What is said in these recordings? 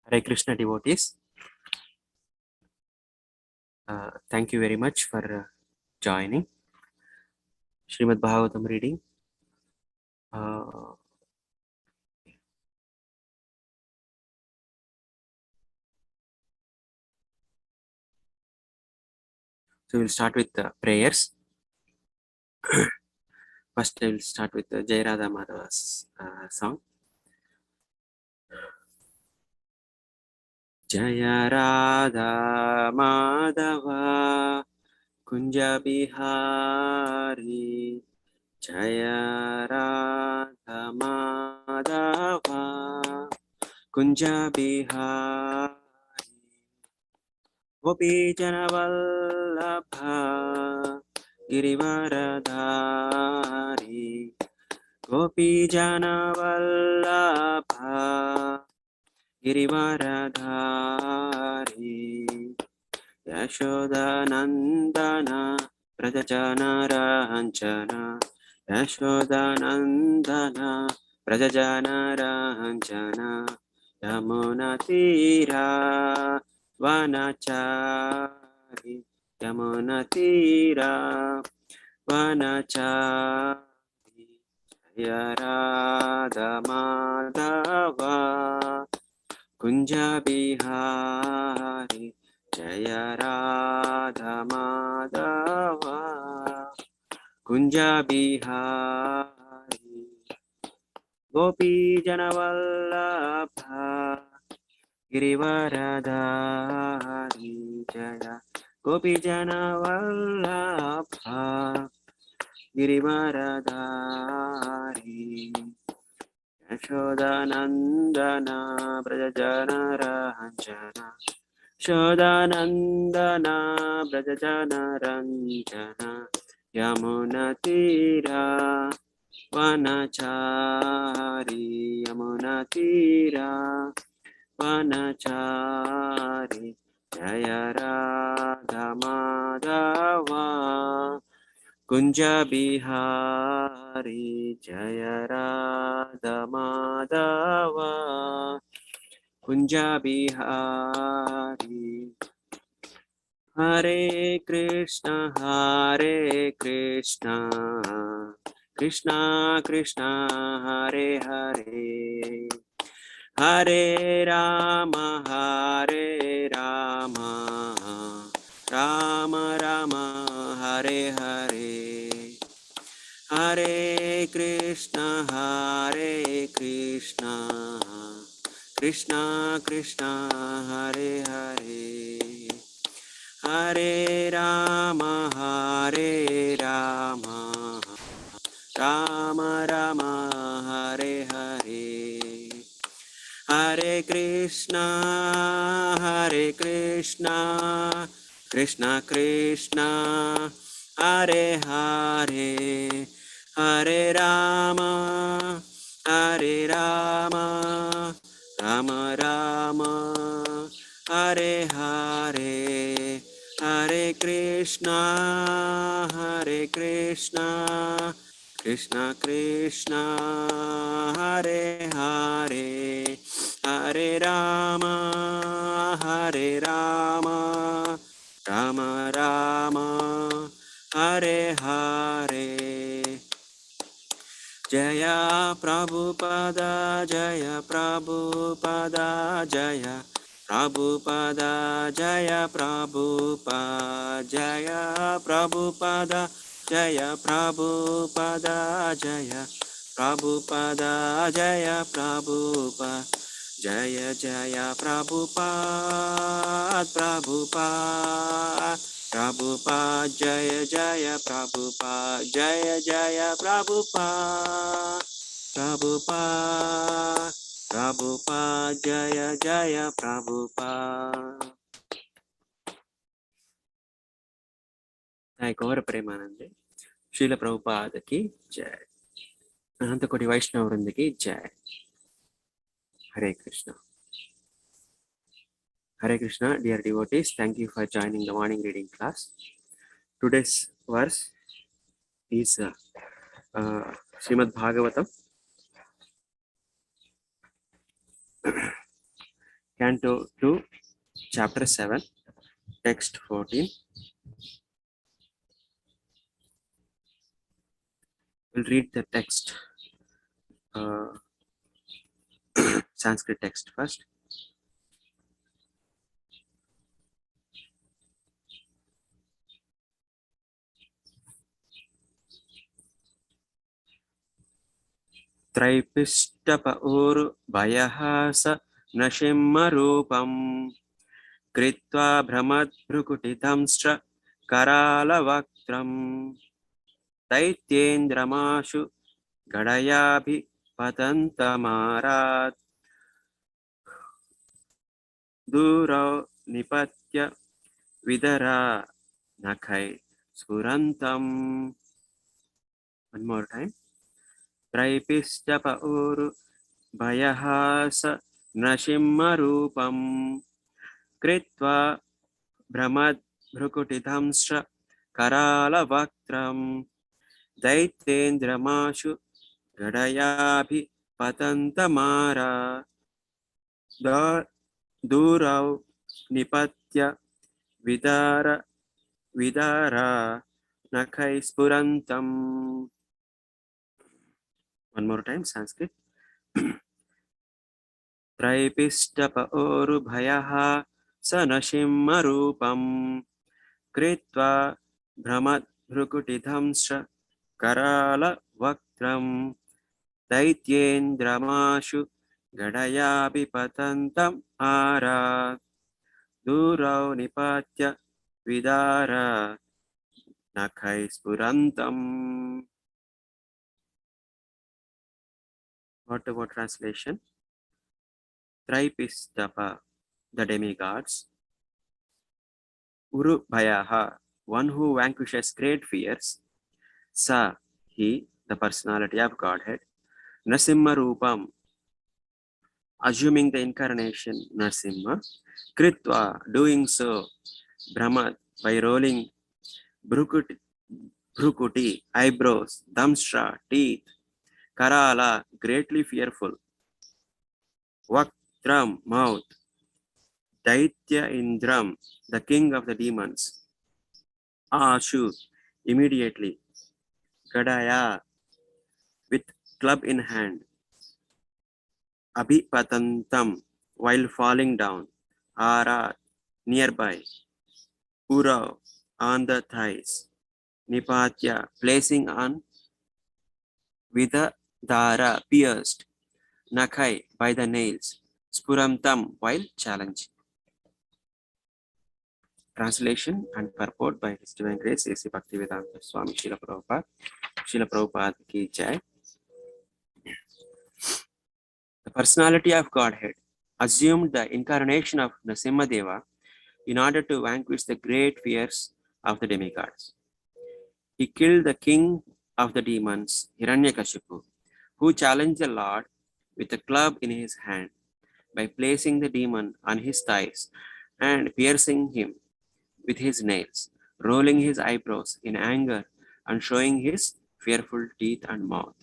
Hare Krishna devotees. Thank you very much for joining. Srimad Bhagavatam reading. So we'll start with the prayers. First, I will start with the Jai Radha Madhava's song. Jaya Radha Madhava Kunja Bihari Jaya Radha Madhava Kunja Bihari Gopi Janavallabha Girivaradhari Gopi Janavallabha Girivaradhari Yashodanandana Prajajanarahanchana Yashodanandana Prajajanarahanchana Yamunatira Vanachari Yamunatira Vanachari Jaya Radha Madhava Kunja Bihari Jaya Radha Madhava Kunja Bihari Gopi Janavallabha Girivaradhari Jaya Gopi Janavallabha Girivaradhari Yashodanandana Brajajanarahanchana Shodanandana Brajajanaranjana Yamunatira Vanachari Yamunatira Vanachari Jaya Radha Madhava Kunja Bihari Jaya Radha Madhava Kunja Bihari Hare Krishna Krishna Krishna Hare Hare Hare Rama Rama Rama Hare Hare Hare Krishna Krishna Krishna Hare Hare Hare Rama Rama Rama Hare Hare Hare Krishna Krishna Krishna Hare Hare Hare Rama Rama Rama Hare Hare Hare Krishna Krishna Krishna Hare Hare Hare Rama Rama Rama Hare Hare Jaya Prabhupada Jaya Prabhupada Jaya Prabhupada Jaya Prabhupada Jaya Prabhupada Jaya Prabhupada Jaya Prabhupada Jaya Prabhupada Jaya Jaya Prabhupada Prabhupada Jaya Jaya Prabhupada Jaya Jaya Prabhupada Jaya Jaya Prabhupada Jai Gaura Premanande Srila Prabhupada ki Jai Ananta Koti Vaishnava Vrinda ki Jai Hare Krishna. Hare Krishna, dear devotees, thank you for joining the morning reading class. Today's verse is Srimad Bhagavatam, Canto 2, Chapter 7, Text 14. We'll read the text, Sanskrit text first. Traipishtapa uru bhayahasa nashimma rupam kritva brahmat brukutitamstra karala vaktram daityendраmashu gadayabhi patantamarat duro nipatya vidara nakai surantam. One more time. Traipishtapa uru bhayahasa nashimma rupam kritva brahmad bhrukutitamsra karala vaktram daityendраmashu gadayabhi patantamara durau nipatya vidara nakai spurantam. One more time, Sanskrit. Traipishtapa oru bhayaha sanashimma rupam kritva brahmat bhrukutidhamsra karala vaktram daityendраmashu gadayabhi patantam ara durau nipatya vidara nakai spurantam. What about translation? Traipistapa, the demigods. Uru Bhayaha, one who vanquishes great fears. Sa, he, the personality of Godhead. Narasimha Rupam, assuming the incarnation Narasimha. Kritva, doing so. Brahmat, by rolling Bhrukuti, eyebrows. Damstra, teeth. Karala, greatly fearful. Vaktram, mouth. Daitya Indram, the king of the demons. Ashu, immediately. Gadaya, with club in hand. Abhipatantam, while falling down. Ara, nearby. Ura, on the thighs. Nipatya, placing on. Vidadara, pierced. Nakai, by the nails. Spuramtam, while challenging. Translation and purport by His Divine Grace A.C. Bhaktivedanta Swami Srila Prabhupada. Srila Prabhupada ki jai. The personality of Godhead assumed the incarnation of Narasimha in order to vanquish the great fears of the demigods. He killed the king of the demons, Hiranyakashipu, who challenged the Lord with a club in his hand by placing the demon on his thighs and piercing him with his nails, rolling his eyebrows in anger and showing his fearful teeth and mouth.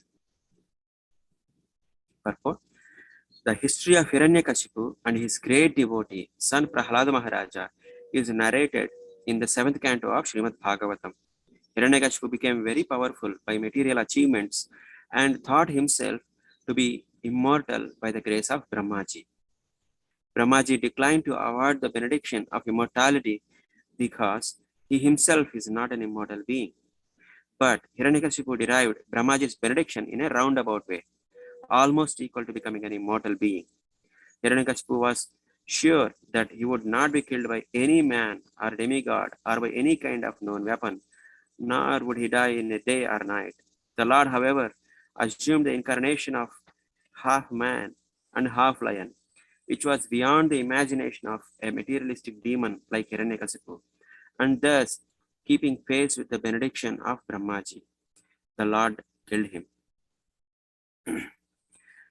Purport. The history of Hiranyakashipu and his great devotee, son Prahlada Maharaja, is narrated in the 7th canto of Srimad Bhagavatam. Hiranyakashipu became very powerful by material achievements and thought himself to be immortal by the grace of Brahmaji. Brahmaji declined to award the benediction of immortality because he himself is not an immortal being. But Hiranyakashipu derived Brahmaji's benediction in a roundabout way, almost equal to becoming an immortal being. Hiranyakashipu was sure that he would not be killed by any man or demigod or by any kind of known weapon, nor would he die in a day or night. The Lord, however, assumed the incarnation of half man and half lion, which was beyond the imagination of a materialistic demon like Hiranyakashipu, and thus keeping pace with the benediction of Brahmaji. The Lord killed him.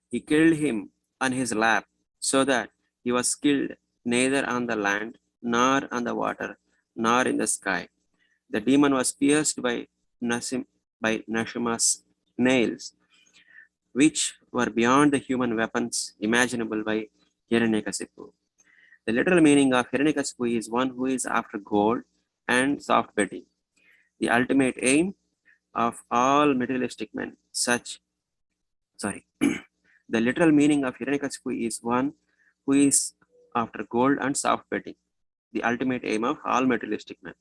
He killed him on his lap, so that he was killed neither on the land, nor on the water, nor in the sky. The demon was pierced by Narasimha's nails, which were beyond the human weapons imaginable by Hiranyakashipu. The literal meaning of Hiranyakasipu is one who is after gold and soft bedding. The ultimate aim of all materialistic men, the literal meaning of Hiranyakasipu is one who is after gold and soft bedding. The ultimate aim of all materialistic men.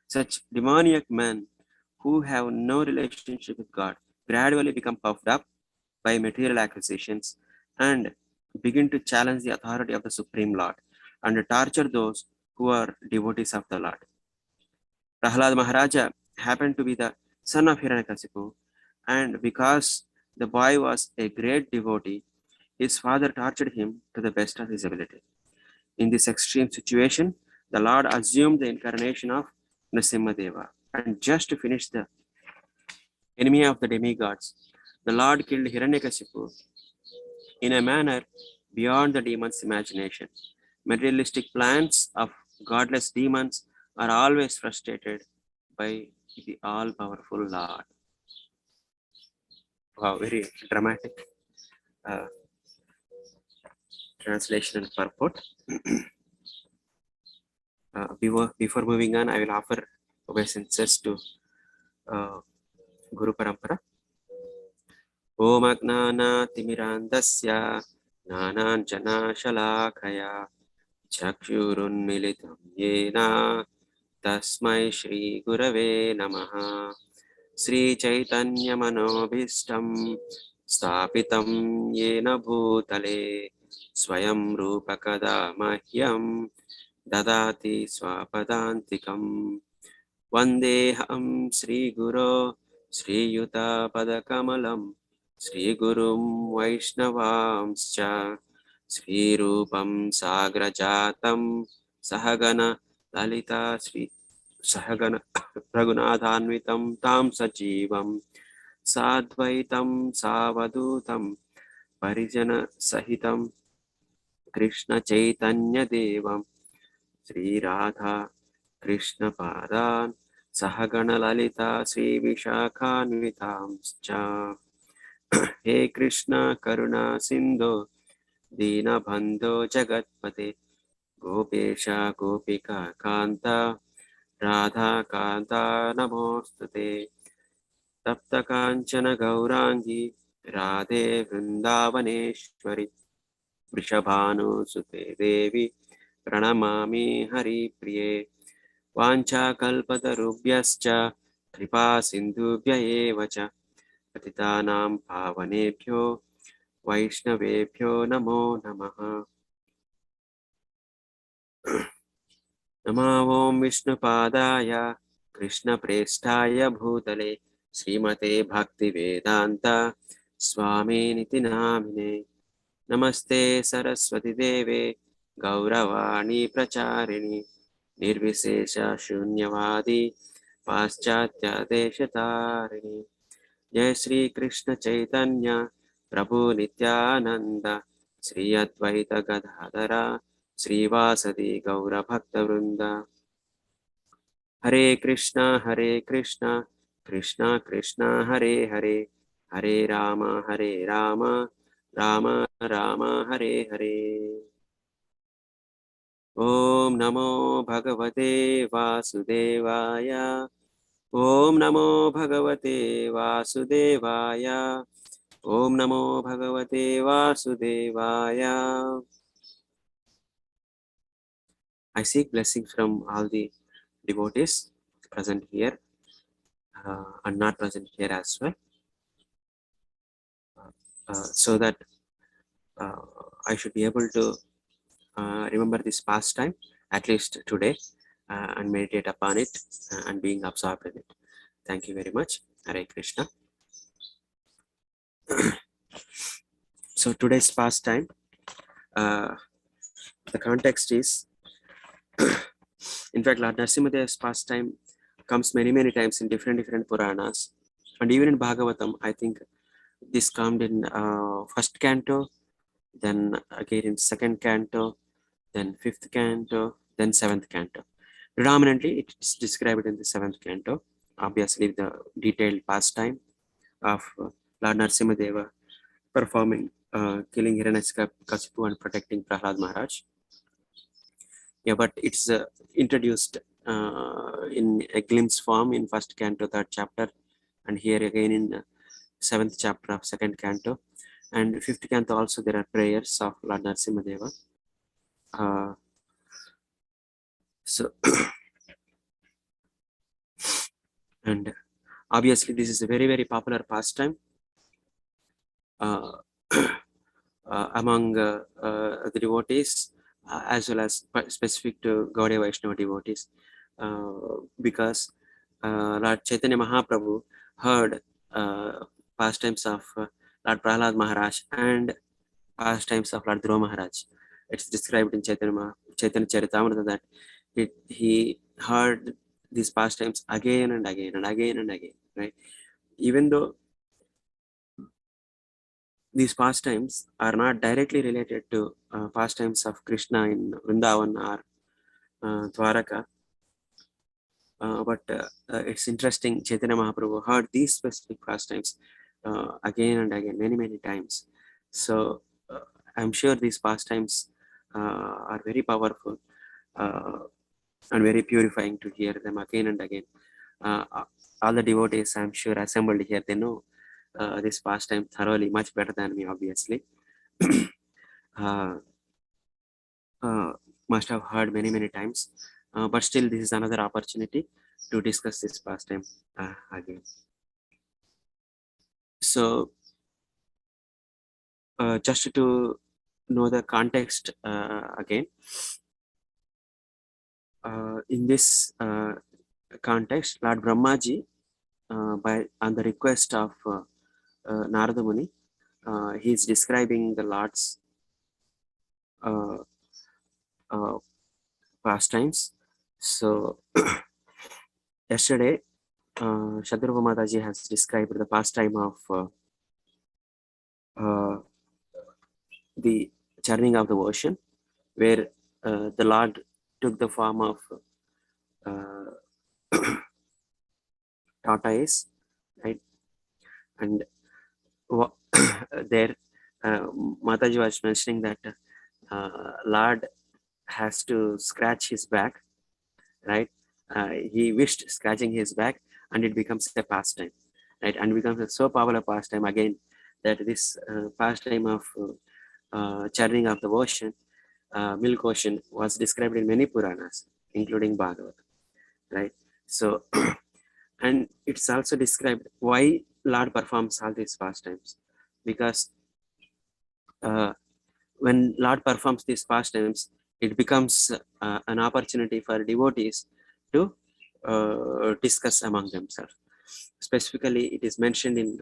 Such demoniac men who have no relationship with God gradually become puffed up by material acquisitions and begin to challenge the authority of the Supreme Lord and torture those who are devotees of the Lord. Prahlad Maharaja happened to be the son of Hiranyakasipu, and because the boy was a great devotee, his father tortured him to the best of his ability. In this extreme situation, the Lord assumed the incarnation of Narasimha Deva, and just to finish the enemy of the demigods, the Lord killed Hiranyakasipu in a manner beyond the demon's imagination. Materialistic plans of godless demons are always frustrated by the all-powerful Lord. Wow, very dramatic translation and purport. Before moving on, I will offer obeisances to Guru Parampara. Om Agnanatimirandasya Gnananjanashalakaya Chakshurunmilitam Yena Tasmai Shri Gurave Namaha. Sri Chaitanya Manobhistam Stapitam Yena Bhutale Swayam Rupakada Mahyam Dadati Swapadantikam. Vandeham Sri Guru Sri Yuta Padakamalam Sri Gurum Vaishnavamscha Sri Rupam Sagrajatam Sahagana Lalita Sri Sahagana Raghunathanvitam Tam Sajivam Sadvaitam Savadutam Parijana Sahitam Krishna Chaitanya Devam Sri Radha Krishna Padan Sahagana Lalita Sri Vishakhanvitamscha. He Krishna Karuna Sindhu Dina Bandho Jagatpate Gopesha Gopika Kanta Radha Kanta Namostute Tapta Kanchana Gaurangi Radhe Vrindavaneshwari Vrishabhanu Sute Devi Pranamami Hari Priye Vancha Kalpatarubhyascha Kripa Sindhubhya Evacha Patitanam Pavanebhyo Vaishnavebhyo Namo Namaha. Namo Om Vishnupadaya Krishna Prestaya Bhutale Srimate Bhakti Vedanta Swami Niti Namine. Namaste Saraswati Deve Gauravani Pracharini Nirvisesha Shunyavadi Paschatya Deshatarini. Jai Sri Krishna Chaitanya Prabhu Nityananda Sri Advaita Gadadhara Sri Vasadi Gaura Bhakta Vrinda. Hare Krishna Krishna Krishna Hare Hare Hare Rama Rama Rama Hare Hare. Om Namo Bhagavate Vasudevaya. Om Namo Bhagavate Vasudevaya. Om Namo Bhagavate Vasudevaya. I seek blessings from all the devotees present here and not present here as well, so that I should be able to remember this pastime at least today and meditate upon it and being absorbed in it. Thank you very much. Hare Krishna. So today's pastime, the context is, in fact, Lord Narasimha's pastime comes many times in different Puranas, and even in Bhagavatam. I think this comes in first canto, then again in second canto, then fifth canto, then seventh canto. Predominantly, it is described in the seventh canto. Obviously, the detailed pastime of Lord Narasimha Deva performing, killing Hiranyakasipu and protecting Prahlad Maharaj. Yeah, but it's introduced in a glimpse form in first canto, third chapter, and here again in seventh chapter of second canto, and fifth canto also there are prayers of Lord Narasimha Deva. So and obviously this is a very very popular pastime uh, among the devotees, as well as specific to Gaudiya Vaishnava devotees, because Lord Chaitanya Mahaprabhu heard pastimes of Lord Prahlad Maharaj and pastimes of Lord Dhruva Maharaj. It's described in Chaitanya Charitamrita that he heard these pastimes again and again and again and again, right? Even though these pastimes are not directly related to pastimes of Krishna in Vrindavan or Dwaraka, but it's interesting. Chaitanya Mahaprabhu heard these specific pastimes again and again, many, many times. So I'm sure these pastimes are very powerful uh, and very purifying to hear them again and again. All the devotees, I'm sure, assembled here, they know this pastime thoroughly, much better than me, obviously. uh, must have heard many, many times. But still, this is another opportunity to discuss this pastime again. So, just to know the context again, in this context, Lord Brahmaji, on the request of Narada Muni, he is describing the Lord's uh, uh, pastimes. So, yesterday, Shadrupa Mataji has described the pastime of the churning of the ocean, where the Lord took the form of tortoise, right? And there, Mataji was mentioning that Lord has to scratch his back, right? He wished scratching his back, and it becomes a pastime, right? And becomes a so popular pastime again that this pastime of churning of the ocean, milk ocean, was described in many Puranas, including Bhagavatam, right? So, and it's also described why Lord performs all these pastimes, because uh, when Lord performs these pastimes, it becomes an opportunity for devotees to discuss among themselves. Specifically, it is mentioned in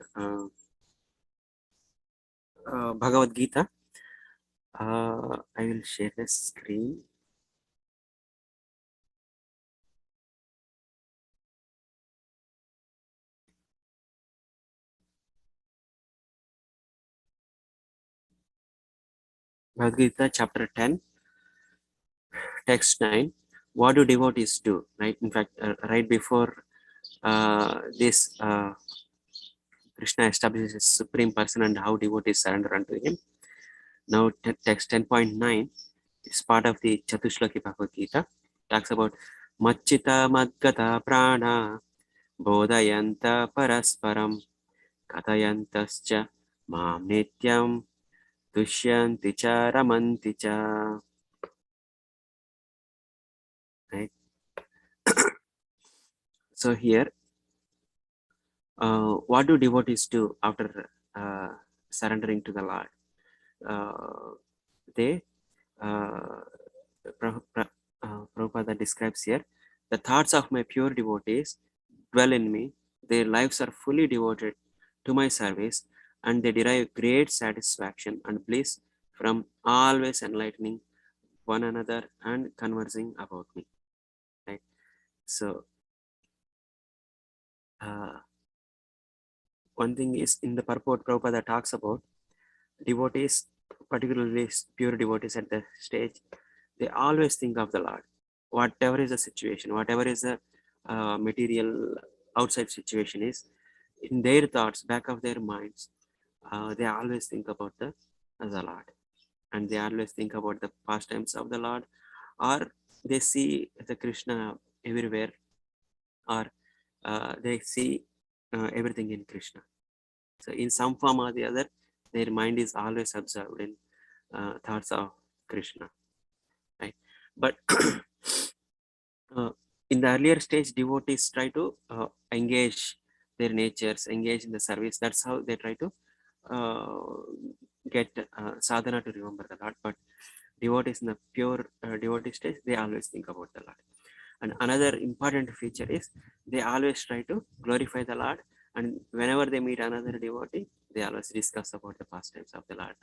Bhagavad Gita. I will share the screen. Bhagavad Gita, chapter 10, text 9. What do devotees do? Right? In fact, right before this, Krishna establishes his supreme person and how devotees surrender unto him. Now, text 10.9 is part of the Chatushloki Bhagavad Gita. Talks about Machita Madgata Prana Bodhayanta Parasparam Katayantascha Mam Nityam Tushyanti Cha Ramanti Cha. Right? So here, what do devotees do after surrendering to the Lord? They Prabhupada describes here, the thoughts of my pure devotees dwell in me, their lives are fully devoted to my service, and they derive great satisfaction and bliss from always enlightening one another and conversing about me. Right? So, one thing is in the purport, Prabhupada talks about devotees, particularly pure devotees at the stage, they always think of the Lord. Whatever is the situation, whatever is the material outside situation is, in their thoughts, back of their minds, they always think about the Lord, and they always think about the pastimes of the Lord, or they see the Krishna everywhere, or they see everything in Krishna. So in some form or the other, their mind is always absorbed in thoughts of Krishna, right? But uh, in the earlier stage, devotees try to engage their natures, engage in the service. That's how they try to get sadhana to remember the Lord. But devotees in the pure devotee stage, they always think about the Lord. And another important feature is they always try to glorify the Lord. And whenever they meet another devotee, they always discuss about the pastimes of the Lord.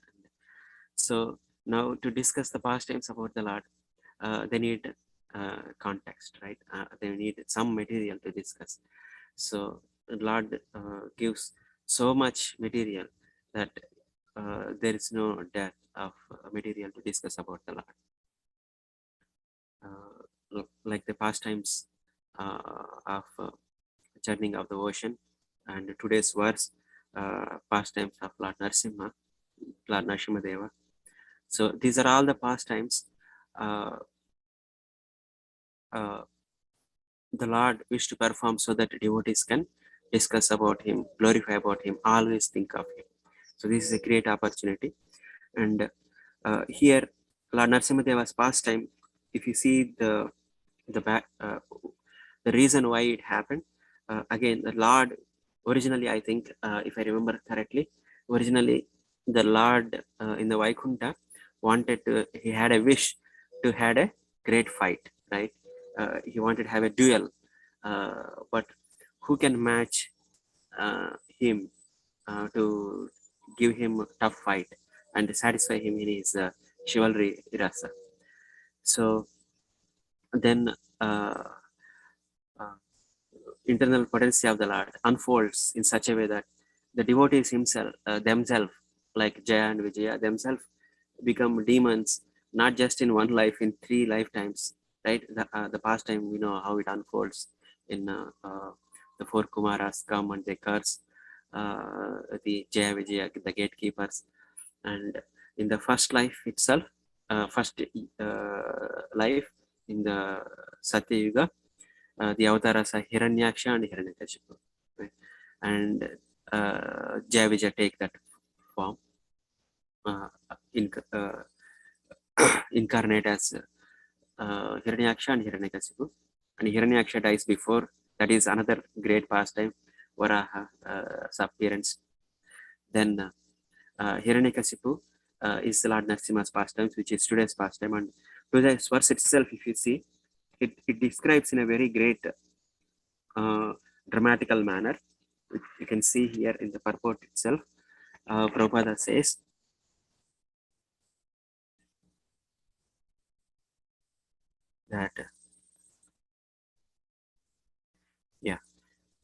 So now to discuss the pastimes about the Lord, they need context, right? They need some material to discuss. So the Lord gives so much material that there is no dearth of material to discuss about the Lord. Like the pastimes of churning of the ocean, and today's verse, pastimes of Lord Narasimha, Lord Narasimha Deva. So these are all the pastimes uh, uh, the Lord wished to perform so that devotees can discuss about Him, glorify about Him, always think of Him. So this is a great opportunity. And here, Lord Narasimha Deva's pastime, if you see the back, the reason why it happened, again, the Lord originally, I think, if I remember correctly, originally the Lord in the Vaikunta wanted to, he had a wish to had a great fight, right? He wanted to have a duel, but who can match him to give him a tough fight and satisfy him in his chivalry rasa? So then uh, internal potency of the Lord unfolds in such a way that the devotees himself, themselves, like Jaya and Vijaya, themselves become demons, not just in one life, in 3 lifetimes, right? The pastime, we know how it unfolds in the four Kumaras come and they curse the Jaya Vijaya, the gatekeepers. And in the first life itself, first life in the Satya Yuga, the avatars are Hiranyaksha and Hiranyakashipu. Right? And Jaya Vijaya take that form, uh, in, incarnate as Hiranyaksha and Hiranyakashipu. And Hiranyaksha dies before. That is another great pastime, Varaha appearance. Then Hiranyakashipu is the Lord Narasimha's pastime, which is today's pastime. And today's verse itself, if you see, it describes in a very great dramatical manner. You can see here in the purport itself, Prabhupada says that, yeah,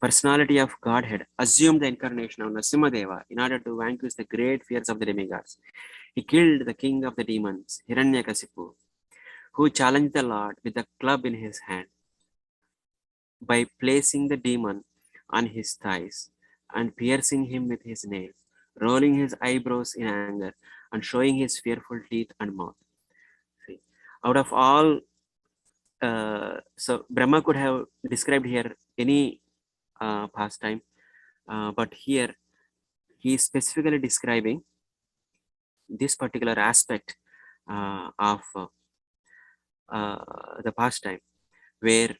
personality of Godhead assumed the incarnation of Narasimha in order to vanquish the great fears of the demigods. He killed the king of the demons, Hiranyakasipu, who challenged the Lord with a club in his hand. By placing the demon on his thighs and piercing him with his nails, rolling his eyebrows in anger, and showing his fearful teeth and mouth. See, out of all, so Brahma could have described here any pastime, but here he is specifically describing this particular aspect of the pastime where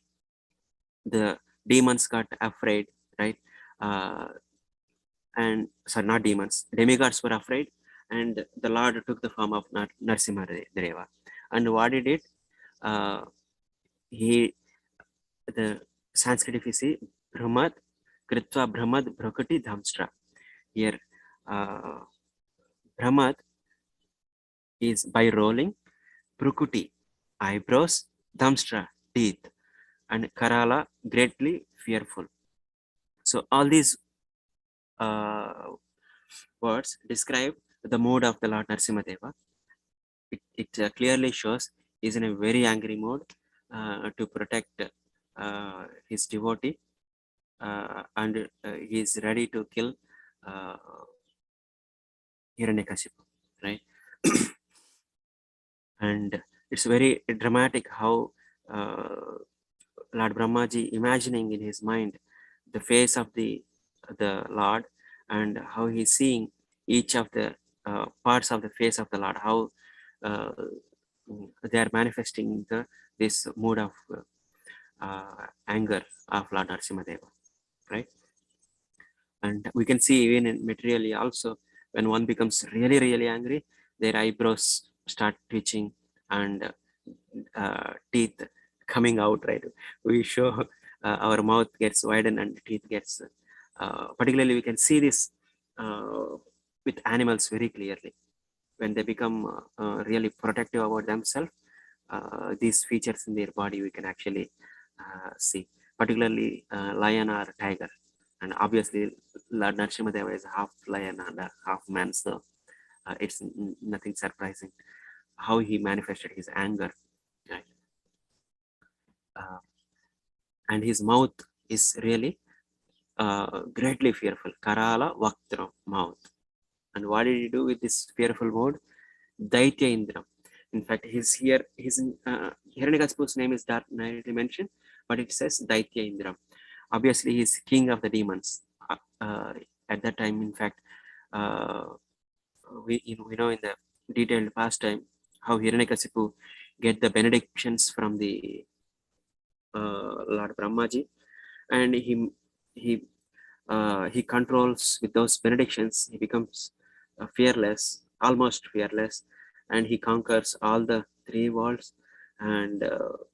the demons got afraid, right? Uh, and sorry, not demons, demigods were afraid, and the Lord took the form of Narasimha Deva. And what he did, he, the Sanskrit, if you see, Brahmad, Kritva Brahmad Bhrakati Dhamstra. Here, Brahmad is by rolling, Brukuti, eyebrows, Dhamstra, teeth, and Karala, greatly fearful. So all these words describe the mood of the Lord Narasimha Deva. It clearly shows he's in a very angry mode to protect his devotee, and he is ready to kill uh, Hiranyakashipu, right? And it's very dramatic how Lord Brahmaji imagining in his mind the face of the Lord, and how he's seeing each of the parts of the face of the Lord, how uh, they are manifesting this mood of anger of Lord Narasimha Deva, right? And we can see even in materially also, when one becomes really, really angry, their eyebrows start twitching and teeth coming out, right? We show our mouth gets widened and teeth gets, particularly we can see this with animals very clearly. When they become really protective about themselves, these features in their body we can actually see, particularly lion or tiger. And obviously, Lord Narasimhadeva is half lion and half man, so it's nothing surprising how he manifested his anger. Right? Uh, and his mouth is really greatly fearful. Karala Vaktra, mouth. And what did he do with this fearful mode? Daitya Indra. In fact, his Hiranyakashipu's name is not directly mentioned, but it says Daitya Indra. Obviously, he's king of the demons. At that time, in fact, uh, we know in the detailed past time how Hiranyakashipu get the benedictions from the Lord Brahmaji, and he controls with those benedictions. He becomes fearless, almost fearless, and he conquers all the three worlds, and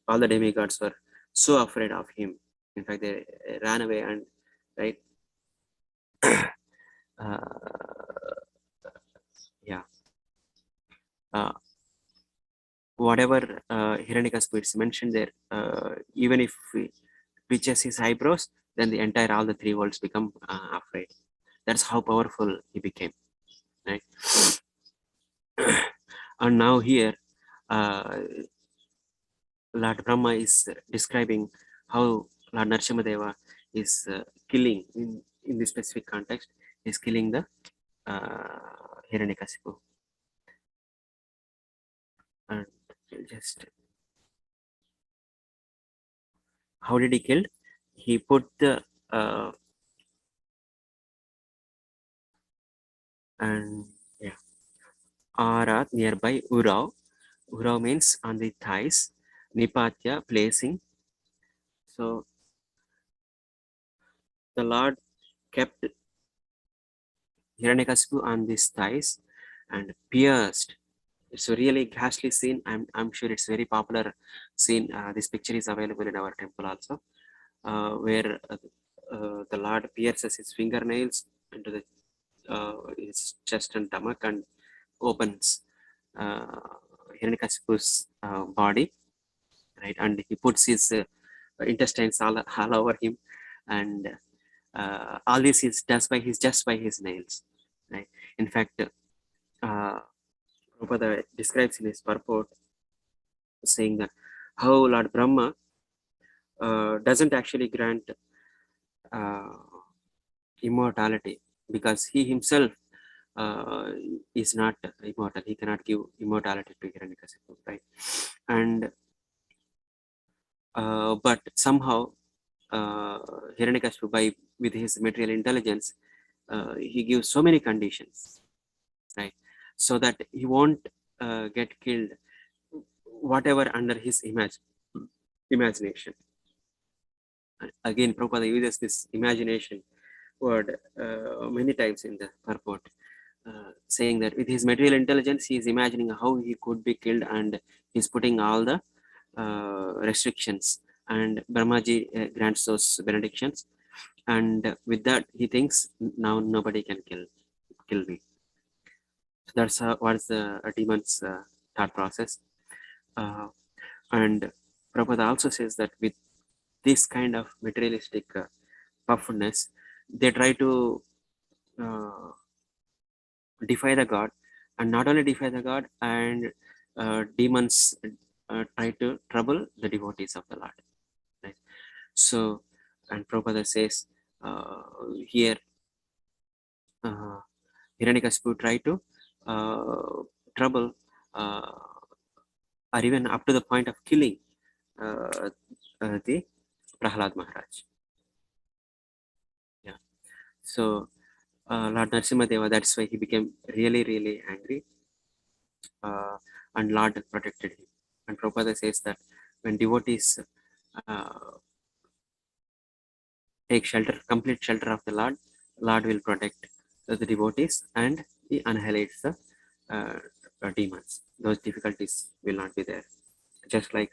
all the demigods were so afraid of him. In fact, they ran away, and right, uh, yeah, uh, whatever Hiranyakashipu is mentioned there, even if he twitches his eyebrows, then the entire all the three worlds become afraid. That's how powerful he became, right? And now here, uh, Lord Brahma is describing how Lord Narasimhadeva is killing, in this specific context, is killing the Hiranyakashipu. And just how did he kill? He put the and yeah, Ara nearby Urav. Urav means on the thighs. Nipatya placing. So the Lord kept Hiranyakashipu on these thighs and pierced. It's a really ghastly scene. I'm sure it's very popular scene. This picture is available in our temple also, where the Lord pierces his fingernails into his chest and stomach and opens uh, Hiranyakashipu's body, right? And he puts his intestines all over him, and all this is just by his nails, right? In fact, Prabhupada describes in his purport saying that how Lord Brahma doesn't actually grant uh, immortality, because he himself uh, is not immortal. He cannot give immortality to Hiranyakashipu, right? And but somehow Hiranyakashipu, by with his material intelligence, he gives so many conditions, right, so that he won't get killed, whatever under his imagination. Again, Prabhupada uses this imagination word many times in the purport, saying that with his material intelligence, he is imagining how he could be killed, and he's putting all the restrictions, and Brahmaji grants those benedictions, and with that he thinks now nobody can kill me. So that's what's the demon's thought process. And Prabhupada also says that with this kind of materialistic puffiness, they try to uh, defy the god, and not only defy the god, and demons try to trouble the devotees of the Lord, right? So, and Prabhupada says here, uh, Hiranyakashipu try to trouble, or even up to the point of killing the Prahlad Maharaj. Yeah. So Lord Narasimha Deva, that's why he became really, really angry, and Lord protected him. And Prabhupada says that when devotees uh, take shelter, complete shelter of the Lord, Lord will protect the devotees and he annihilates the demons. Those difficulties will not be there. Just like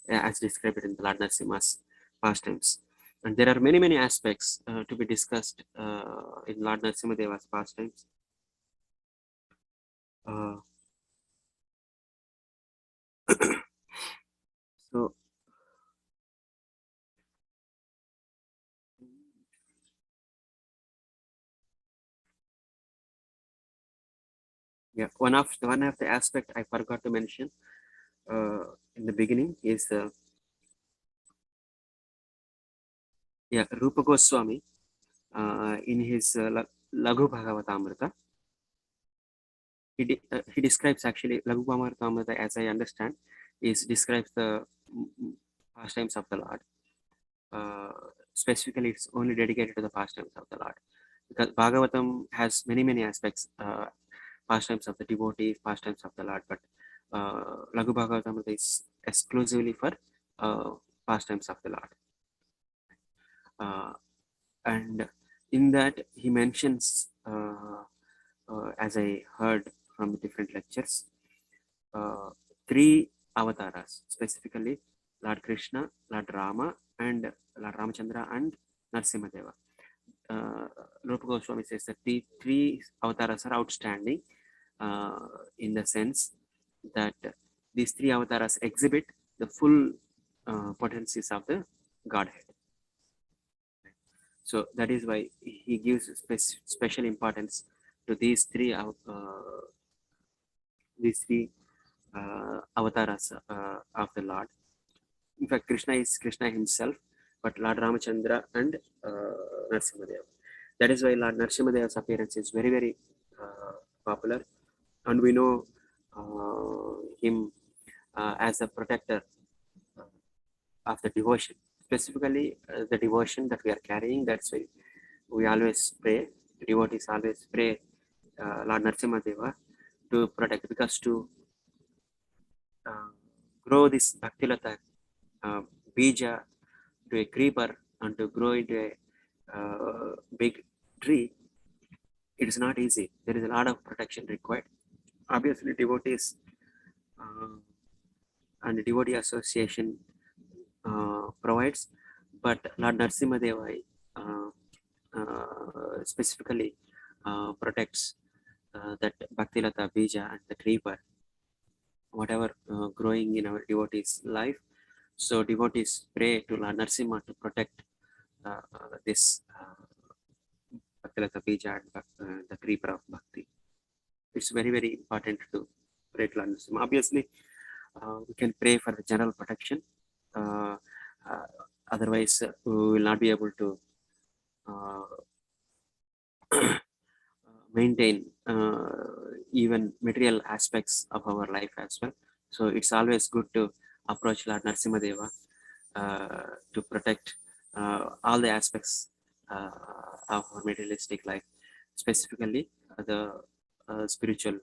as described in the Lord Narasimha's pastimes. And there are many, many aspects to be discussed in Lord Narasimha Deva's pastimes. So, yeah, one of the aspect I forgot to mention in the beginning is Rupa Goswami in his Laghu Bhagavatamrita. He describes actually Laghu Bhagavatamrita, as I understand, is describes the pastimes of the Lord. Specifically, it's only dedicated to the pastimes of the Lord, because Bhagavatam has many, many aspects, pastimes of the devotees, pastimes of the Lord, but Laghu Bhagavatam is exclusively for pastimes of the Lord. And in that, he mentions, as I heard from different lectures, three avatars, specifically Lord Krishna, Lord Rama, and Lord Ramachandra and Narasimha. Rupa Goswami says that the three avatars are outstanding in the sense that these three avatars exhibit the full potencies of the Godhead. So that is why he gives special importance to these three avatars of the Lord. In fact, Krishna is Krishna himself, but Lord Ramachandra and Narasimha. That is why Lord Narasimha's appearance is very, very popular, and we know him as a protector of the devotion, specifically the devotion that we are carrying. That's why we always pray, devotees always pray Lord Narasimha Deva to protect, because to grow this Bhaktilata bija to a creeper and to grow into a big tree, it is not easy. There is a lot of protection required. Obviously, devotees and devotee association provides, but Lord Narasimha Deva specifically protects that Bhaktilata bija and the creeper, whatever growing in our devotees' life. So devotees pray to Lord Narasimha to protect this Bhaktilata bija and the creeper of bhakti. It's very, very important to pray to Lord Narasimha. Obviously, we can pray for the general protection. Otherwise, we will not be able to maintain even material aspects of our life as well. So it's always good to approach Lord Narasimha Deva to protect all the aspects of our materialistic life, specifically the spiritual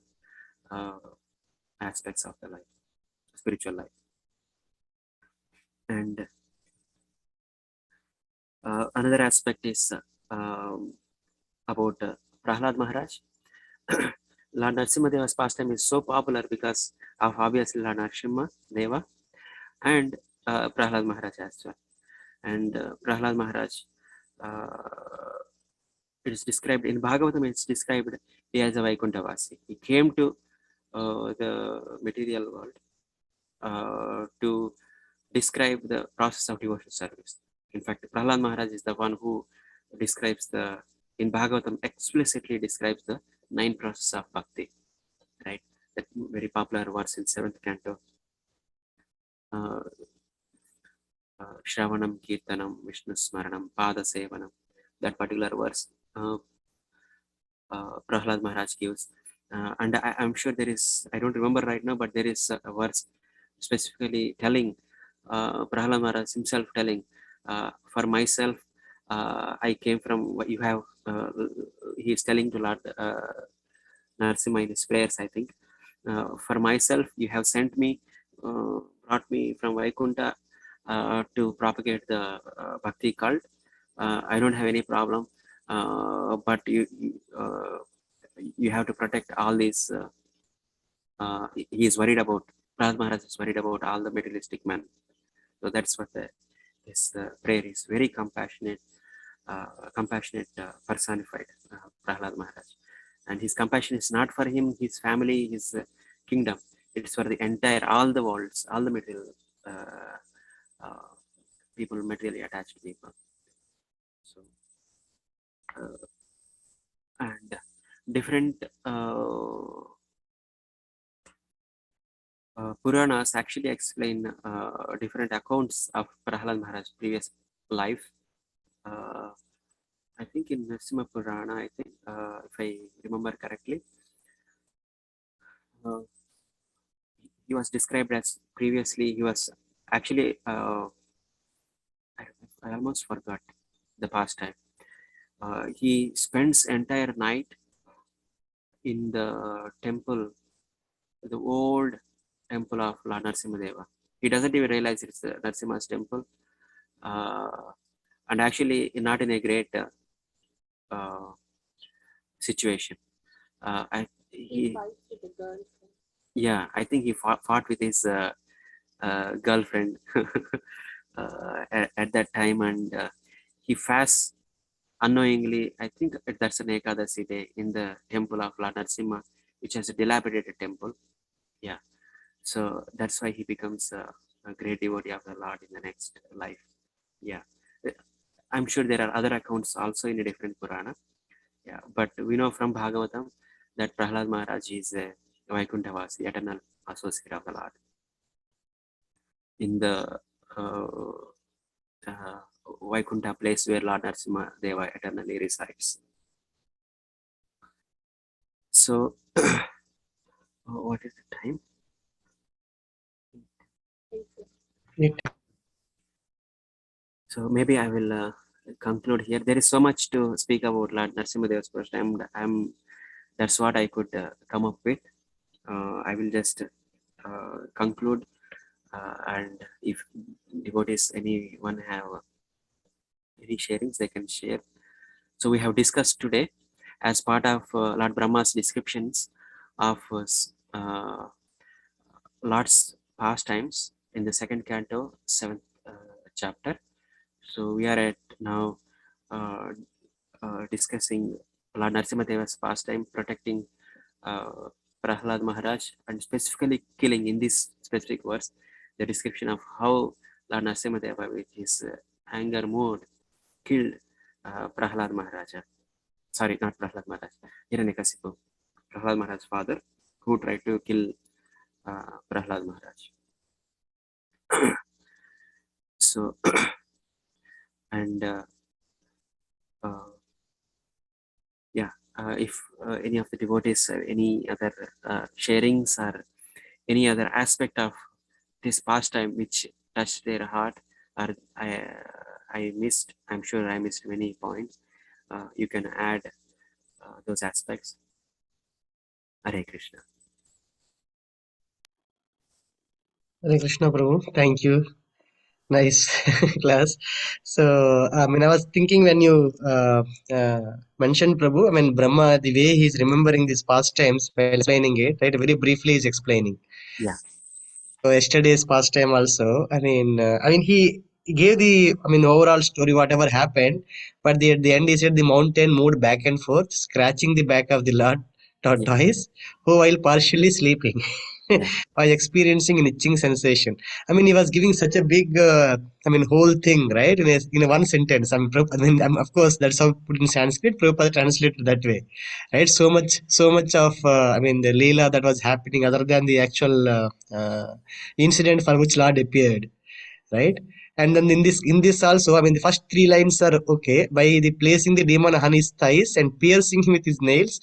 aspects of the life, spiritual life. And another aspect is about Prahlad Maharaj. Lord Narasimha Deva's pastime is so popular because of obviously Lord Narasimha Deva and Prahlad Maharaj as well. And Prahlad Maharaj, it is described in Bhagavatam, it's described as a Vaikunthavasi. He came to the material world to describe the process of devotional service. In fact, Prahlad Maharaj is the one who describes in Bhagavatam explicitly describes the 9 processes of bhakti, right? That very popular verse in 7th canto. Shravanam, Kirtanam, Vishnu Smaranam, Pada Sevanam. That particular verse Prahlad Maharaj gives. And I'm sure there is, I don't remember right now, but there is a verse specifically telling Prahlad Maharaj himself telling, for myself, I came from what you have, he is telling to Lord Narasimha in his prayers, I think. For myself, you have sent me, brought me from Vaikuntha to propagate the Bhakti cult. I don't have any problem, but you have to protect all these. He is worried about, Prahlad Maharaj is worried about all the materialistic men. So that's what his prayer is. Very compassionate personified, Prahlad Maharaj. And his compassion is not for him, his family, his kingdom. It's for the entire, all the worlds, all the material uh, uh, people, materially attached people. So, and different Puranas actually explain different accounts of Prahlad Maharaj's previous life. I think in Narasimha Purana, I think, if I remember correctly, uh, he was described as previously, he was actually, I almost forgot the past time. He spends entire night in the temple, the old temple of Lord Narasimha. He doesn't even realize it's Narasimha's temple. And actually not in a great uh, situation. He yeah, I think he fought with his girlfriend at that time, and he fasts unknowingly. I think that's an Ekadasi day in the temple of Lord Narasimha, which is a dilapidated temple. Yeah, so that's why he becomes a great devotee of the Lord in the next life. Yeah, I'm sure there are other accounts also in a different Purana. Yeah, but we know from Bhagavatam that Prahlad Maharaj is a Vaikunthavasi, eternal associate of the Lord in the uh, uh, Vaikuntha place where Lord Narasimha Deva eternally resides. So, what is the time? So maybe I will conclude here. There is so much to speak about Lord Narasimha Deva's pastime. That's what I could come up with. I will just conclude, and if devotees, anyone have any sharings, they can share. So we have discussed today as part of Lord Brahma's descriptions of Lord's pastimes in the second canto, seventh chapter. So we are at now uh, discussing Lord Narasimha Deva's pastime, protecting Prahlad Maharaj, and specifically killing, in this specific verse, the description of how Lord Narasimha Deva with his anger mode killed Prahlad Maharaja. Sorry, not Prahlad Maharaj, Hiranyakasipu, Prahlad Maharaj's father, who tried to kill Prahlad Maharaj. So, and yeah, if any of the devotees have any other sharings or any other aspect of this pastime which touched their heart, or I missed, I'm sure I missed many points, you can add those aspects. Hare Krishna. Hare Krishna, Prabhu. Thank you. Nice class. So, I mean, I was thinking when you mentioned Prabhu, I mean, Brahma, the way he's remembering these pastimes while explaining it, right? Very briefly, he's explaining. Yeah, So yesterday's pastime also. I mean, he gave the, I mean, overall story, whatever happened, but at the end, he said the mountain moved back and forth, scratching the back of the Lord yeah, tortoise, who while partially sleeping, yeah, was experiencing an itching sensation. I mean, he was giving such a big, I mean, whole thing, right? In a one sentence. Of course, that's how put in Sanskrit. Prabhupada translated that way, right? So much of, I mean, the Leela that was happening other than the actual incident for which Lord appeared, right? And then in this also, I mean, the first three lines are okay. By the placing the demon on his thighs and piercing him with his nails,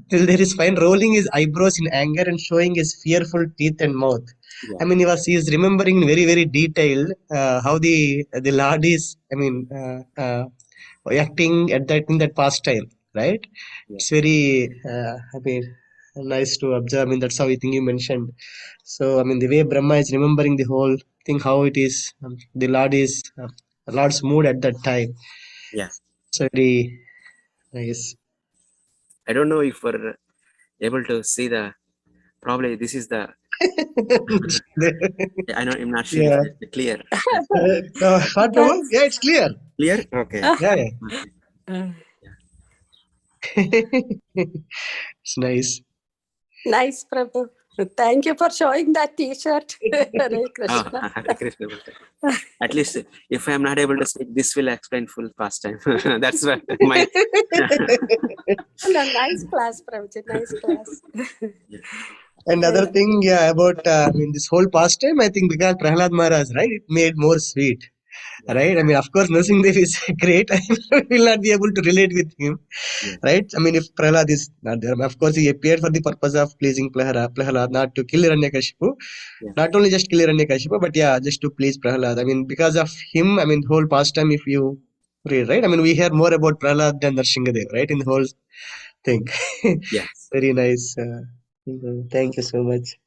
till there is fine, rolling his eyebrows in anger and showing his fearful teeth and mouth. Yeah. I mean, he is remembering in very, very detailed how the Lord is, acting at that in that pastime, right? Yeah. It's very, nice to observe. I mean, that's how I think you mentioned. So, I mean, the way Brahma is remembering the whole thing, how it is, the Lord is, Lord's mood at that time. Yeah. So very nice. I don't know if we're able to see the. Probably this is the. I know. I'm not sure if Yeah. it's clear. What, Prabhu? That's Yeah, it's clear. Clear? Okay. Yeah, yeah. Okay. uh, It's nice. nice, Prabhu. Thank you for showing that T-shirt. Hare Oh, Krishna. Hare Krishna. At least if I am not able to speak, this will explain full pastime. That's what my. No, nice class, Prabhuji. Nice class. Another thing, yeah, about this whole pastime, I think because Prahlad Maharaj, right, it made more sweet, right? I mean, of course, Narasimha is great. I will not be able to relate with him, Yeah. right? I mean, if Prahlad is not there, of course, he appeared for the purpose of pleasing Prahlad, not to kill Hiranyakashipu. Yeah. Not only just kill Hiranyakashipu, but yeah, just to please Prahlad. I mean, because of him, I mean, whole pastime, if you read, right? I mean, we hear more about Prahlad than Nrsimhadev, right? In the whole thing. Yes. Very nice. Thank you so much.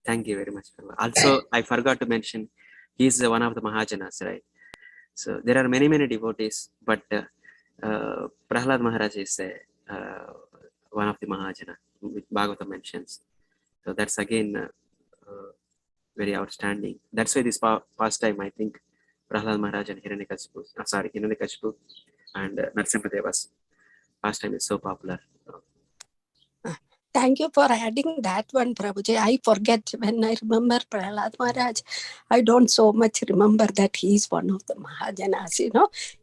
Thank you very much. Also, I forgot to mention, he is one of the Mahajanas, right? So there are many devotees, but Prahlad Maharaj is one of the Mahajana, which Bhagavatam mentions. So that's again very outstanding. That's why this pastime, I think, Prahlad Maharaj and Hiranyakashipu and Narasimhadeva's pastime is so popular. Thank you for adding that one, Prabhuji. I forget when I remember Prahlad Maharaj. I don't so much remember that he is one of the Mahajanas,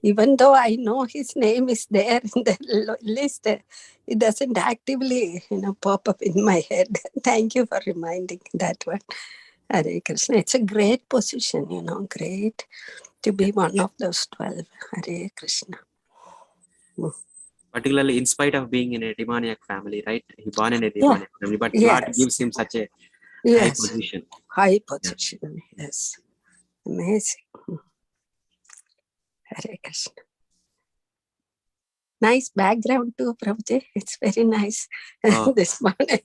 Even though I know his name is there in the list, it doesn't actively, pop up in my head. Thank you for reminding that one. Hare Krishna. It's a great position, great to be one of those 12. Hare Krishna. Particularly in spite of being in a demoniac family, right? He born in a Yeah. demoniac family, but Lord Yes. gives him such a high Yes. position. High position. Yes. Amazing. Hare Krishna. Nice background too, Prabhuji. It's very nice. Oh. This morning,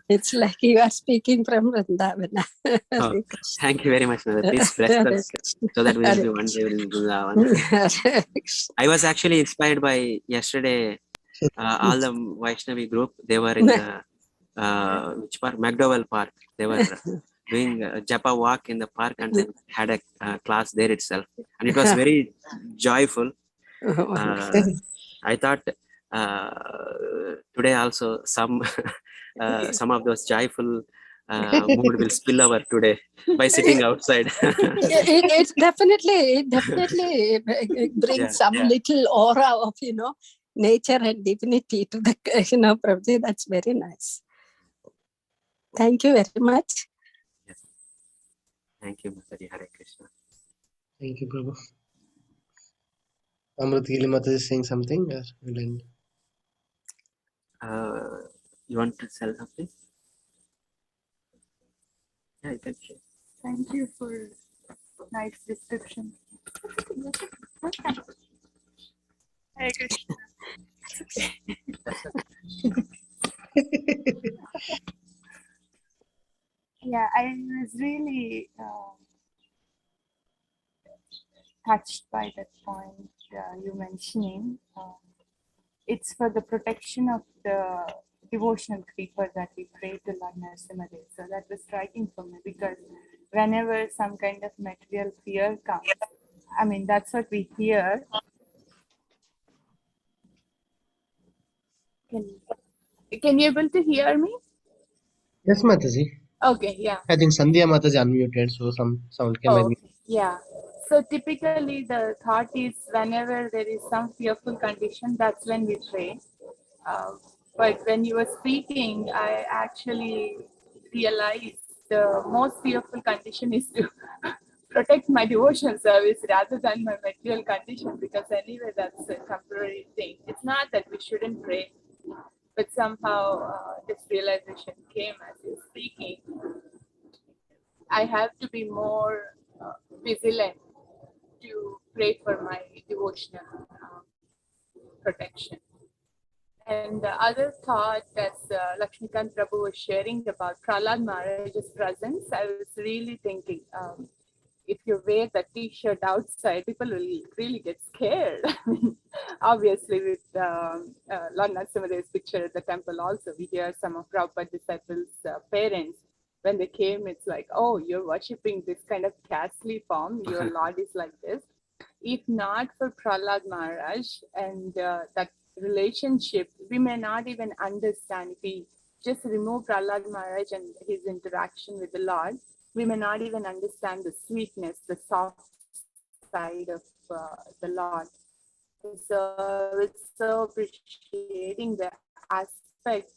it's like you are speaking from Vrindavana. Oh, thank you very much, Mother. Please bless us so that we will be one day in Vrindavan. I was actually inspired by yesterday. All the Vaishnavi group, they were in the which park? McDowell Park. They were doing a japa walk in the park and then had a class there itself, and it was very joyful. I thought today also some of those joyful mood will spill over today by sitting outside. It definitely brings some little aura of nature and divinity to the Prabhuji. That's very nice. Thank you very much. Yes. Thank you, Mataji. Hare Krishna. Thank you, Prabhu. Amrit Gili Mata is saying something. You want to sell something? Yeah, you can share. Thank you for nice description. Hare Krishna. Yeah, I was really touched by that point you mentioning. It's for the protection of the devotional creeper that we pray to Lord Narasimha. So that was striking for me because whenever some kind of material fear comes, I mean, that's what we hear. Can you able to hear me? Yes, Mataji. Okay, yeah. I think Sandhya Mataji unmuted, so some sound came. Oh, yeah. So typically the thought is whenever there is some fearful condition, that's when we pray. But when you were speaking, I actually realized the most fearful condition is to protect my devotional service rather than my material condition, because anyway, that's a temporary thing. It's not that we shouldn't pray, but somehow this realization came as you're speaking. I have to be more vigilant to pray for my devotional protection. And the other thought that Lakshmikant Prabhu was sharing about Prahlad Maharaj's presence, I was really thinking, if you wear the t-shirt outside, people will really get scared. Obviously, with Lord Narasimha's picture at the temple also, we hear some of Prabhupada disciples' parents, when they came, it's like, oh, you're worshipping this kind of ghastly form, your Lord is like this. If not for Prahlad Maharaj and that relationship, we may not even understand. If we just remove Prahlad Maharaj and his interaction with the Lord, we may not even understand the sweetness, the soft side of the Lord. So it's so appreciating the aspect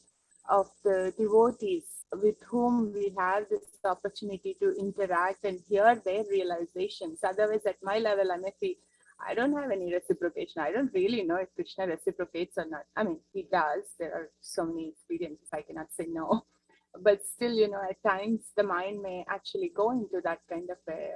of the devotees with whom we have this opportunity to interact and hear their realizations. Otherwise, at my level, I may feel I don't have any reciprocation. I don't really know if Krishna reciprocates or not. I mean, he does. There are so many experiences, I cannot say no. But still, at times the mind may actually go into that kind of a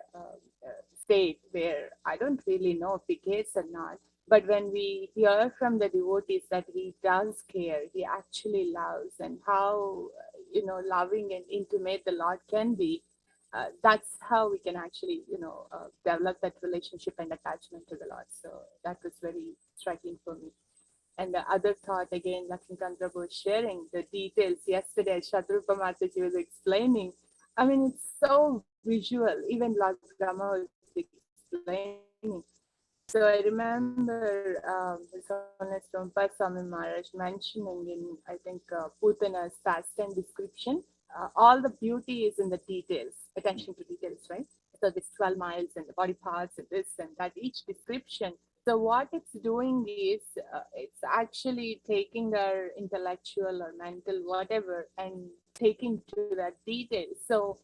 state where I don't really know if he cares or not. But when we hear from the devotees that he does care, he actually loves, and how loving and intimate the Lord can be, that's how we can actually develop that relationship and attachment to the Lord. So that was very striking for me. And the other thought, again, Lakshmikant Prabhu was sharing the details yesterday. Shadrupa Mataji was explaining. I mean, it's so visual. Even Lord Brahma was explaining. So I remember His Holiness Prabhupada Swami Maharaj mentioning in, I think, Putana's pastime description, all the beauty is in the details, attention to details, right? So this 12 miles and the body parts and this and that, each description. So what it's doing is it's actually taking our intellectual or mental whatever and taking to that detail. So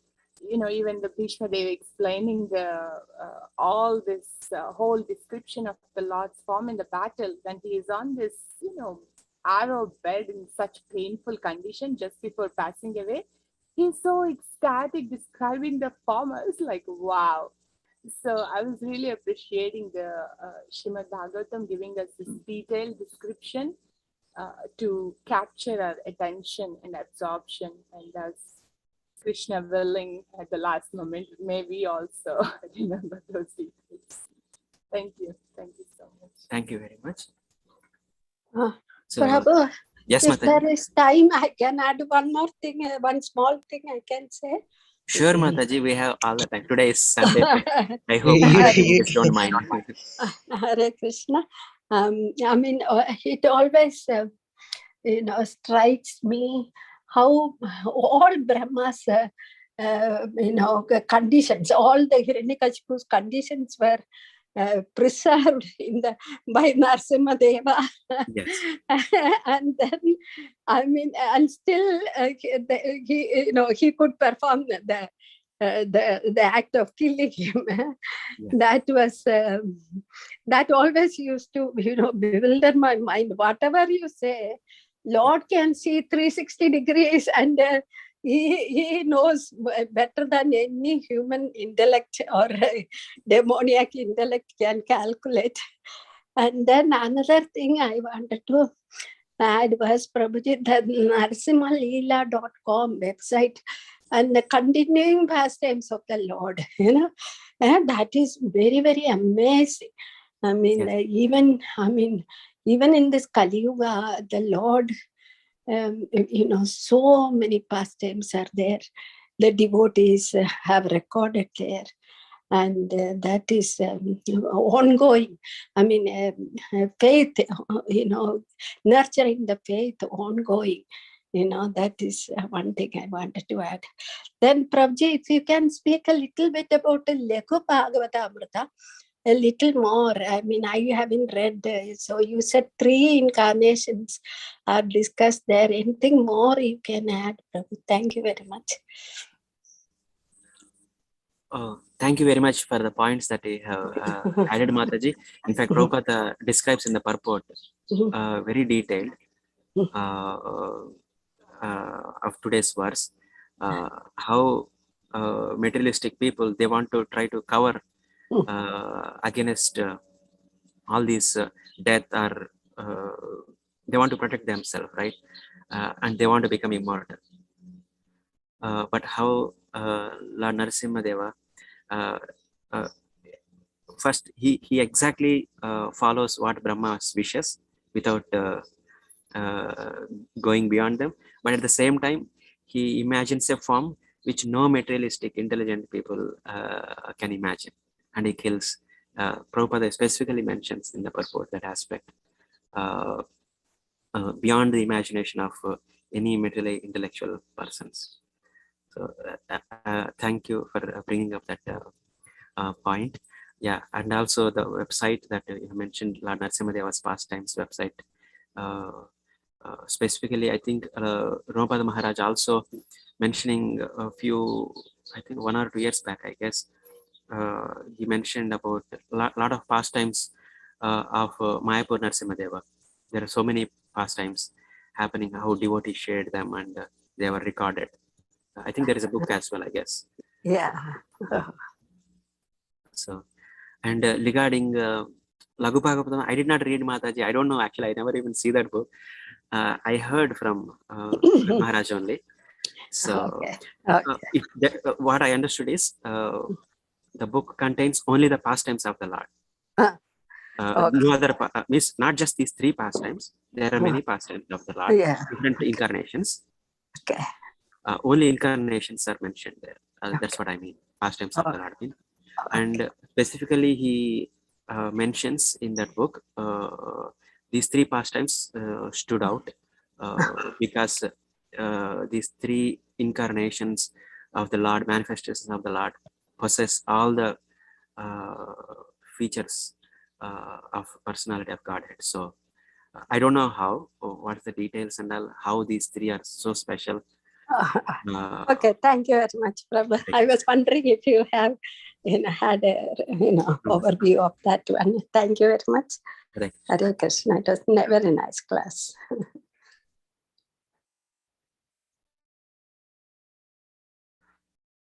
even the Bhishma Dev explaining the all this whole description of the Lord's form in the battle when he is on this arrow bed in such painful condition just before passing away. He's so ecstatic describing the form. I was like, wow. So I was really appreciating the Srimad Bhagavatam giving us this detailed description to capture our attention and absorption. And as Krishna willing, at the last moment, may we also remember those details. Thank you. Thank you so much. Thank you very much. So, Prabhu, yes, if Mataji. there is time, I can add one more thing, one small thing I can say. Sure, Mataji, we have all the time. Today is Sunday. I hope You- you just don't mind. Hare Krishna. I mean, it always, strikes me how all Brahma's, conditions, all the Hiranyakashipu's conditions were preserved by Narasimha Deva. Yes. And then, I mean, and still he could perform the act of killing him. Yes. That was that always used to bewilder my mind. Whatever you say, Lord can see 360 degrees, and he knows better than any human intellect or demoniac intellect can calculate. And then another thing I wanted to add was Prabhuji, the narasimhaleela.com website and the continuing pastimes of the Lord, and that is very, very amazing. I mean, Yes. Even in this Kali Yuga, the Lord, so many pastimes are there. The devotees have recorded there. And that is ongoing. I mean, faith, nurturing the faith ongoing. That is one thing I wanted to add. Then, Prabhuji, if you can speak a little bit about the Lekhu Bhagavata Amrita, a little more. I mean, I haven't read. So you said 3 incarnations are discussed there. Anything more you can add, Prabhu? Thank you very much. Thank you very much for the points that you have added, Mataji. In fact, Prabhupada describes in the purport very detailed of today's verse how materialistic people, they want to try to cover against all these death, or they want to protect themselves, right? And they want to become immortal. But how Lord Narasimha Deva, first he exactly follows what Brahma's wishes without going beyond them, but at the same time he imagines a form which no materialistic intelligent people can imagine, and he kills. Prabhupada specifically mentions in the purport that aspect, beyond the imagination of any materially intellectual persons. So thank you for bringing up that point. Yeah, and also the website that you mentioned, Lord Narasimha Deva's pastimes website. Specifically, I think Ramapada Maharaj also mentioning a few, I think 1 or 2 years back, I guess, he mentioned about a lot of pastimes of Mayapur Narasimha Deva. There are so many pastimes happening, how devotees shared them, and they were recorded. I think there is a book as well, I guess. Yeah. So, and regarding Laghu Bhagavatam, I did not read, Mataji. I don't know, actually, I never even see that book. I heard from Maharaj only. So, Okay. what I understood is the book contains only the pastimes of the Lord. No other, means not just these 3 pastimes. There are many pastimes of the Lord, different incarnations. Okay. Only incarnations are mentioned there. That's what I mean. Pastimes of the Lord. And specifically, he mentions in that book these 3 pastimes stood out because these 3 incarnations of the Lord, manifestations of the Lord, possess all the features of personality of Godhead. So I don't know how, what are the details and all, how these 3 are so special. Okay, thank you very much, Prabhu. I was wondering if you have had a overview of that one. Thank you very much. Right. Hare Krishna. It was a very nice class.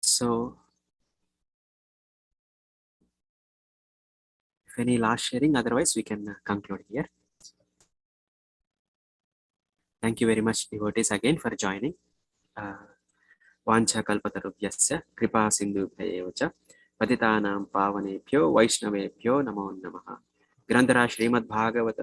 So, if any last sharing, otherwise we can conclude here. Thank you very much, devotees, again for joining. Vancha kalpatarubhyasya kripa sindhubhyaeva cha patitanam pavanebhyo vaishnavebhyo namo namaha. Grandhara Srimad Bhagavatam